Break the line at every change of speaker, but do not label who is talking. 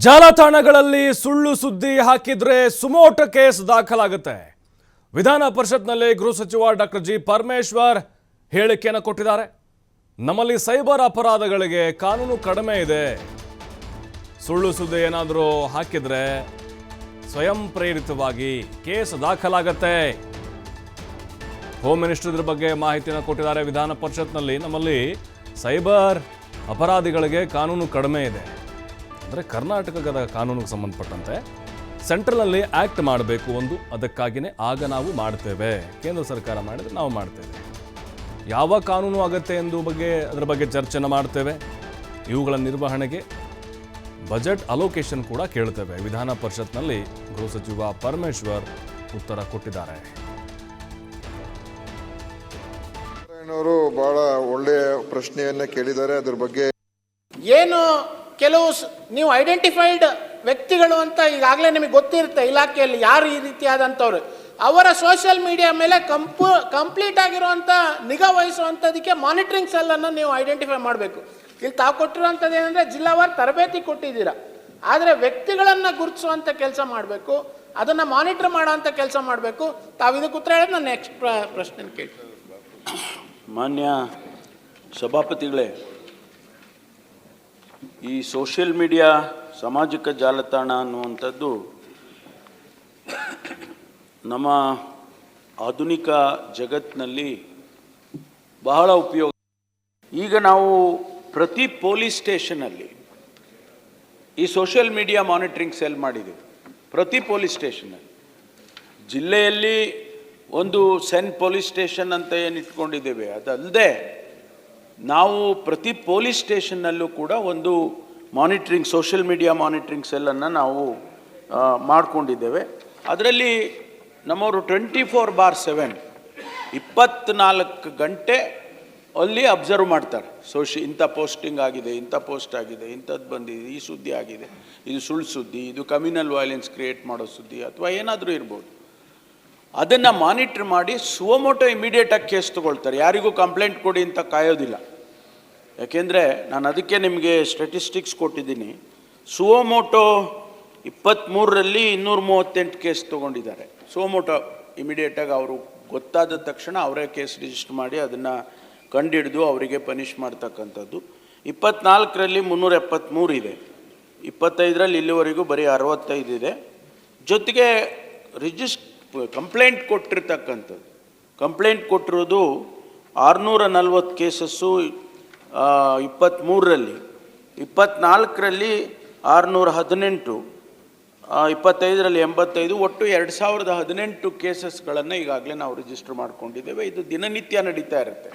ಜಾಲತಾಣಗಳಲ್ಲಿ ಸುಳ್ಳು ಸುದ್ದಿ ಹಾಕಿದ್ರೆ ಸುಮೋಟ ಕೇಸ್ ದಾಖಲಾಗುತ್ತೆ. ವಿಧಾನ ಪರಿಷತ್ನಲ್ಲಿ ಗೃಹ ಸಚಿವ ಡಾಕ್ಟರ್ ಜಿ ಪರಮೇಶ್ವರ್ ಹೇಳಿಕೆಯನ್ನು ಕೊಟ್ಟಿದ್ದಾರೆ. ನಮ್ಮಲ್ಲಿ ಸೈಬರ್ ಅಪರಾಧಗಳಿಗೆ ಕಾನೂನು ಕಡಿಮೆ ಇದೆ. ಸುಳ್ಳು ಸುದ್ದಿ ಏನಾದರೂ ಹಾಕಿದ್ರೆ ಸ್ವಯಂ ಪ್ರೇರಿತವಾಗಿ ಕೇಸ್ ದಾಖಲಾಗುತ್ತೆ. ಹೋಮ್ ಮಿನಿಸ್ಟರ್ ಇದ್ರ ಬಗ್ಗೆ ಮಾಹಿತಿಯನ್ನು ಕೊಟ್ಟಿದ್ದಾರೆ. ವಿಧಾನ ಪರಿಷತ್ನಲ್ಲಿ ನಮ್ಮಲ್ಲಿ ಸೈಬರ್ ಅಪರಾಧಿಗಳಿಗೆ ಕಾನೂನು ಕಡಿಮೆ ಇದೆ. ಅಂದರೆ ಕರ್ನಾಟಕದ ಕಾನೂನಿಗೆ ಸಂಬಂಧಪಟ್ಟಂತೆ ಸೆಂಟ್ರಲ್ನಲ್ಲಿ ಆ್ಯಕ್ಟ್ ಮಾಡಬೇಕು ಒಂದು, ಅದಕ್ಕಾಗಿಯೇ ಆಗ ನಾವು ಮಾಡ್ತೇವೆ. ಕೇಂದ್ರ ಸರ್ಕಾರ ಮಾಡಿದರೆ ನಾವು ಮಾಡ್ತೇವೆ. ಯಾವ ಕಾನೂನು ಆಗುತ್ತೆ ಅದರ ಬಗ್ಗೆ ಚರ್ಚೆನ ಮಾಡ್ತೇವೆ. ಇವುಗಳ ನಿರ್ವಹಣೆಗೆ ಬಜೆಟ್ ಅಲೋಕೇಶನ್ ಕೂಡ ಕೇಳ್ತೇವೆ. ವಿಧಾನ ಪರಿಷತ್ನಲ್ಲಿ ಗೃಹ ಸಚಿವ ಪರಮೇಶ್ವರ್ ಉತ್ತರ ಕೊಟ್ಟಿದ್ದಾರೆ.
ಅವರು ಬಹಳ ಒಳ್ಳೆಯ ಪ್ರಶ್ನೆಯನ್ನ ಕೇಳಿದ್ದಾರೆ. ಅದರ ಬಗ್ಗೆ
ಏನು ಕೆಲವು ನೀವು ಐಡೆಂಟಿಫೈಡ್ ವ್ಯಕ್ತಿಗಳು ಅಂತ ಈಗಾಗಲೇ ನಿಮಗೆ ಗೊತ್ತಿರುತ್ತೆ, ಇಲಾಖೆಯಲ್ಲಿ ಯಾರು ಈ ರೀತಿಯಾದಂಥವ್ರು, ಅವರ ಸೋಷಿಯಲ್ ಮೀಡಿಯಾ ಮೇಲೆ ಕಂಪ್ಲೀಟ್ ಆಗಿರುವಂಥ ನಿಗಾ ವಹಿಸುವಂಥದಕ್ಕೆ ಮಾನಿಟರಿಂಗ್ ಸೆಲ್ಲನ್ನು ನೀವು ಐಡೆಂಟಿಫೈ ಮಾಡಬೇಕು. ಇಲ್ಲಿ ತಾವು ಕೊಟ್ಟಿರುವಂಥದ್ದು ಏನಂದರೆ ಜಿಲ್ಲಾವಾರು ತರಬೇತಿ ಕೊಟ್ಟಿದ್ದೀರಾ, ಆದರೆ ವ್ಯಕ್ತಿಗಳನ್ನು ಗುರುತಿಸುವಂಥ ಕೆಲಸ ಮಾಡಬೇಕು, ಅದನ್ನು ಮಾನಿಟರ್ ಮಾಡೋವಂಥ ಕೆಲಸ ಮಾಡಬೇಕು. ತಾವು ಇದಕ್ಕೆ ಉತ್ತರ ಹೇಳಿದ್ರೆ ನಾನು ನೆಕ್ಸ್ಟ್ ಪ್ರಶ್ನೆ ಕೇಳ್ತೀನಿ.
ಮಾನ್ಯ ಸಭಾಪತಿಗಳೇ, ಈ ಸೋಷಿಯಲ್ ಮೀಡಿಯಾ ಸಾಮಾಜಿಕ ಜಾಲತಾಣ ಅನ್ನುವಂಥದ್ದು ನಮ್ಮ ಆಧುನಿಕ ಜಗತ್ತಿನಲ್ಲಿ ಬಹಳ ಉಪಯೋಗ. ಈಗ ನಾವು ಪ್ರತಿ ಪೊಲೀಸ್ ಸ್ಟೇಷನಲ್ಲಿ ಈ ಸೋಷಿಯಲ್ ಮೀಡಿಯಾ ಮಾನಿಟರಿಂಗ್ ಸೆಲ್ ಮಾಡಿದ್ದೀವಿ. ಪ್ರತಿ ಪೊಲೀಸ್ ಸ್ಟೇಷನಲ್ಲಿ, ಜಿಲ್ಲೆಯಲ್ಲಿ ಒಂದು ಸೆನ್ ಪೊಲೀಸ್ ಸ್ಟೇಷನ್ ಅಂತ ಏನು ಇಟ್ಕೊಂಡಿದ್ದೇವೆ, ಅದಲ್ಲದೆ ನಾವು ಪ್ರತಿ ಪೊಲೀಸ್ ಸ್ಟೇಷನ್ನಲ್ಲೂ ಕೂಡ ಒಂದು ಮಾನಿಟ್ರಿಂಗ್ ಸೋಷಿಯಲ್ ಮೀಡಿಯಾ ಮಾನಿಟ್ರಿಂಗ್ ಸೆಲ್ಲನ್ನು ನಾವು ಮಾಡಿಕೊಂಡಿದ್ದೇವೆ. ಅದರಲ್ಲಿ ನಮ್ಮವರು 24/7 24 ಗಂಟೆ ಅಲ್ಲಿ ಅಬ್ಸರ್ವ್ ಮಾಡ್ತಾರೆ. ಇಂಥ ಪೋಸ್ಟಿಂಗ್ ಆಗಿದೆ, ಇಂಥ ಪೋಸ್ಟ್ ಆಗಿದೆ, ಇಂಥದ್ದು ಬಂದಿದೆ, ಈ ಸುದ್ದಿ ಆಗಿದೆ, ಇದು ಸುಳ್ಳು ಸುದ್ದಿ, ಇದು ಕಮ್ಯುನಲ್ ವೈಲೆನ್ಸ್ ಕ್ರಿಯೇಟ್ ಮಾಡೋ ಸುದ್ದಿ ಅಥವಾ ಏನಾದರೂ ಇರ್ಬೋದು. ಅದನ್ನು ಮಾನಿಟ್ರ್ ಮಾಡಿ ಸುವಮೋಟೋ ಇಮಿಡಿಯೇಟಾಗಿ ಕೇಸ್ ತೊಗೊಳ್ತಾರೆ. ಯಾರಿಗೂ ಕಂಪ್ಲೇಂಟ್ ಕೊಡಿ ಅಂತ ಕಾಯೋದಿಲ್ಲ. ಯಾಕೆಂದರೆ ನಾನು ಅದಕ್ಕೆ ನಿಮಗೆ ಸ್ಟ್ಯಾಟಿಸ್ಟಿಕ್ಸ್ ಕೊಟ್ಟಿದ್ದೀನಿ. ಸುವಮೋಟೋ 23ರಲ್ಲಿ 238 ಕೇಸ್ ತೊಗೊಂಡಿದ್ದಾರೆ. ಸುವಮೋಟೋ ಇಮಿಡಿಯೇಟಾಗಿ ಅವರು ಗೊತ್ತಾದ ತಕ್ಷಣ ಅವರೇ ಕೇಸ್ ರಿಜಿಸ್ಟರ್ ಮಾಡಿ ಅದನ್ನು ಕಂಡುಹಿಡಿದು ಅವರಿಗೆ ಪನಿಷ್ ಮಾಡ್ತಕ್ಕಂಥದ್ದು. 24ರಲ್ಲಿ 373 ಇದೆ. 25ರಲ್ಲಿ ಇಲ್ಲಿವರೆಗೂ ಬರೀ 65 ಇದೆ. ಜೊತೆಗೆ ಕಂಪ್ಲೇಂಟ್ ಕೊಟ್ಟಿರ್ತಕ್ಕಂಥದ್ದು, ಕಂಪ್ಲೇಂಟ್ ಕೊಟ್ಟಿರೋದು 640 ಕೇಸಸ್ಸು 23ರಲ್ಲಿ, 24ರಲ್ಲಿ 618, 25ರಲ್ಲಿ 85, ಒಟ್ಟು 2018 ಕೇಸಸ್ಗಳನ್ನು ಈಗಾಗಲೇ ನಾವು ರಿಜಿಸ್ಟರ್ ಮಾಡ್ಕೊಂಡಿದ್ದೇವೆ. ಇದು ದಿನನಿತ್ಯ ನಡೀತಾ ಇರುತ್ತೆ.